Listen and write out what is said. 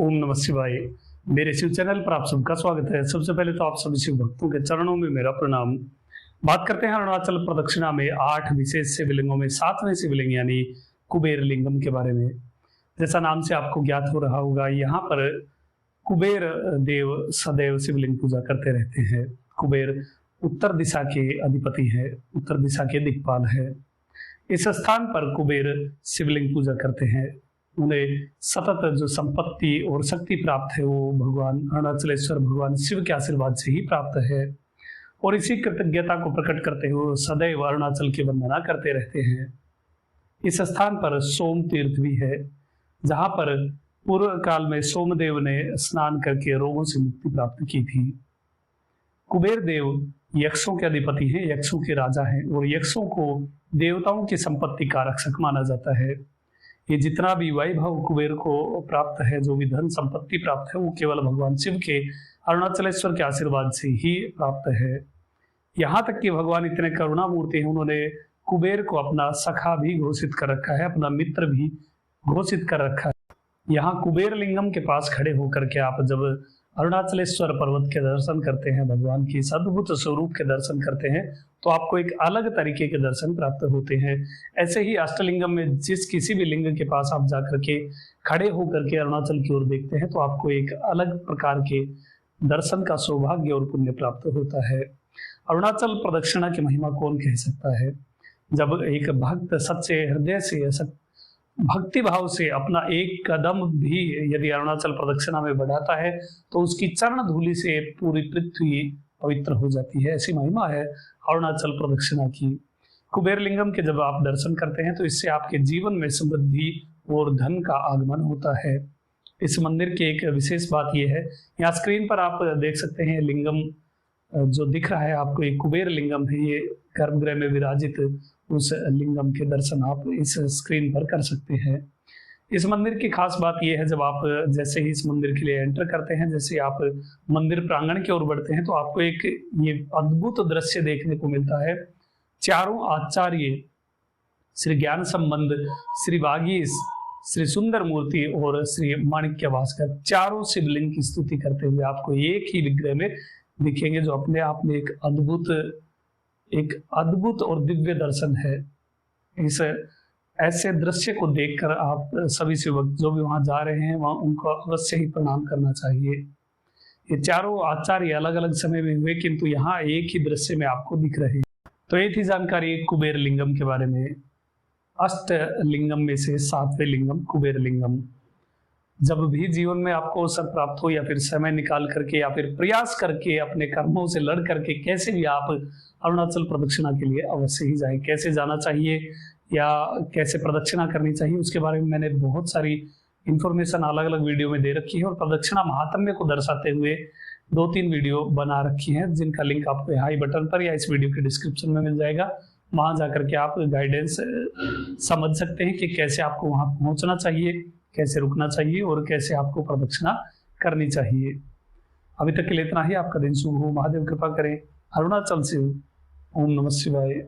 ओम नमः शिवाय। मेरे शिव चैनल पर आप सबका स्वागत है। सबसे पहले तो आप सभी शिव भक्तों के चरणों में मेरा प्रणाम। बात करते हैं अरुणाचल प्रदक्षिणा में 8 विशेष शिवलिंगों में 7वें शिवलिंग यानी कुबेर लिंगम के बारे में। जैसा नाम से आपको ज्ञात हो रहा होगा, यहाँ पर कुबेर देव सदैव शिवलिंग पूजा करते रहते हैं। कुबेर उत्तर दिशा के अधिपति है, उत्तर दिशा के दिक्पाल है। इस स्थान पर कुबेर शिवलिंग पूजा करते हैं। उन्हें सतत जो संपत्ति और शक्ति प्राप्त है वो भगवान अरुणाचलेश्वर भगवान शिव के आशीर्वाद से ही प्राप्त है। और इसी कृतज्ञता को प्रकट करते हुए सदैव अरुणाचल की वंदना करते रहते हैं। इस स्थान पर सोम तीर्थ भी है, जहाँ पर पूर्व काल में सोमदेव ने स्नान करके रोगों से मुक्ति प्राप्त की थी। कुबेर देव यक्षों के अधिपति हैं, यक्षों के राजा हैं और यक्षों को देवताओं की संपत्ति का रक्षक माना जाता है। ये जितना भी वैभव कुबेर को प्राप्त है, जो भी धन संपत्ति प्राप्त है, वो केवल भगवान शिव के अरुणाचलेश्वर के आशीर्वाद से ही प्राप्त है। यहाँ तक कि भगवान इतने करुणा मूर्ति हैं, उन्होंने कुबेर को अपना सखा भी घोषित कर रखा है, अपना मित्र भी घोषित कर रखा है। यहाँ कुबेर लिंगम के पास खड़े होकर के आप जब अरुणाचलेश्वर पर्वत के दर्शन करते हैं, भगवान की इस अद्भुत स्वरूप के दर्शन करते हैं, तो आपको एक अलग तरीके के दर्शन प्राप्त होते हैं। ऐसे ही अष्टलिंगम में जिस किसी भी लिंग के पास आप जाकर के खड़े होकर के अरुणाचल की ओर देखते हैं, तो आपको एक अलग प्रकार के दर्शन का सौभाग्य और पुण्य प्राप्त होता है। अरुणाचल प्रदक्षिणा की महिमा कौन कह सकता है। जब एक भक्त सच्चे हृदय से भक्ति भाव से अपना एक कदम भी यदि अरुणाचल प्रदक्षिणा में बढ़ाता है, तो उसकी चरण धूलि से पूरी पृथ्वी पवित्र हो जाती है। ऐसी महिमा है अरुणाचल प्रदक्षिणा की। कुबेर लिंगम के जब आप दर्शन करते हैं, तो इससे आपके जीवन में समृद्धि और धन का आगमन होता है। इस मंदिर की एक विशेष बात यह है, यहाँ स्क्रीन पर आप देख सकते हैं लिंगम जो दिख रहा है आपको, एक कुबेर लिंगम है। ये गर्भगृह में विराजित उस लिंगम के दर्शन आप इस स्क्रीन पर कर सकते हैं। इस मंदिर की खास बात यह है, जब आप जैसे ही इस मंदिर के लिए एंटर करते हैं, जैसे आप मंदिर प्रांगण की ओर बढ़ते हैं, तो आपको एक ये अद्भुत दृश्य देखने को मिलता है। चारों आचार्य श्री ज्ञान संबंध, श्री वागीश, श्री सुंदर मूर्ति और श्री माणिक्य भास्कर चारों शिवलिंग की स्तुति करते हुए आपको एक ही विग्रह में दिखेंगे, जो अपने आप में एक अद्भुत और दिव्य दर्शन है। इस ऐसे दृश्य को देखकर आप सभी शिवभक्त जो भी वहां जा रहे हैं, वहां उनको अवश्य ही प्रणाम करना चाहिए। ये चारों आचार्य अलग अलग समय में हुए, किंतु यहाँ एक ही दृश्य में आपको दिख रहे हैं। तो ये थी जानकारी कुबेर लिंगम के बारे में। अष्ट लिंगम में से 7वें लिंगम कुबेर लिंगम। जब भी जीवन में आपको अवसर प्राप्त हो, या फिर समय निकाल करके, या फिर प्रयास करके, अपने कर्मों से लड़ करके कैसे भी आप अरुणाचल प्रदक्षिणा के लिए अवश्य ही जाएं। कैसे जाना चाहिए या कैसे प्रदक्षिणा करनी चाहिए, उसके बारे में मैंने बहुत सारी इंफॉर्मेशन अलग अलग वीडियो में दे रखी है, और प्रदक्षिणा महात्म्य को दर्शाते हुए 2-3 वीडियो बना रखी हैं, जिनका लिंक आपको यहाँ बटन पर या इस वीडियो के डिस्क्रिप्शन में मिल जाएगा। वहां जाकर के आप गाइडेंस समझ सकते हैं कि कैसे आपको वहां पहुंचना चाहिए, कैसे रुकना चाहिए और कैसे आपको प्रदक्षिणा करनी चाहिए। अभी तक के लिए इतना ही। आपका दिन शुभ हो, महादेव कृपा करें। अरुणाचल से ओम नमः शिवाय।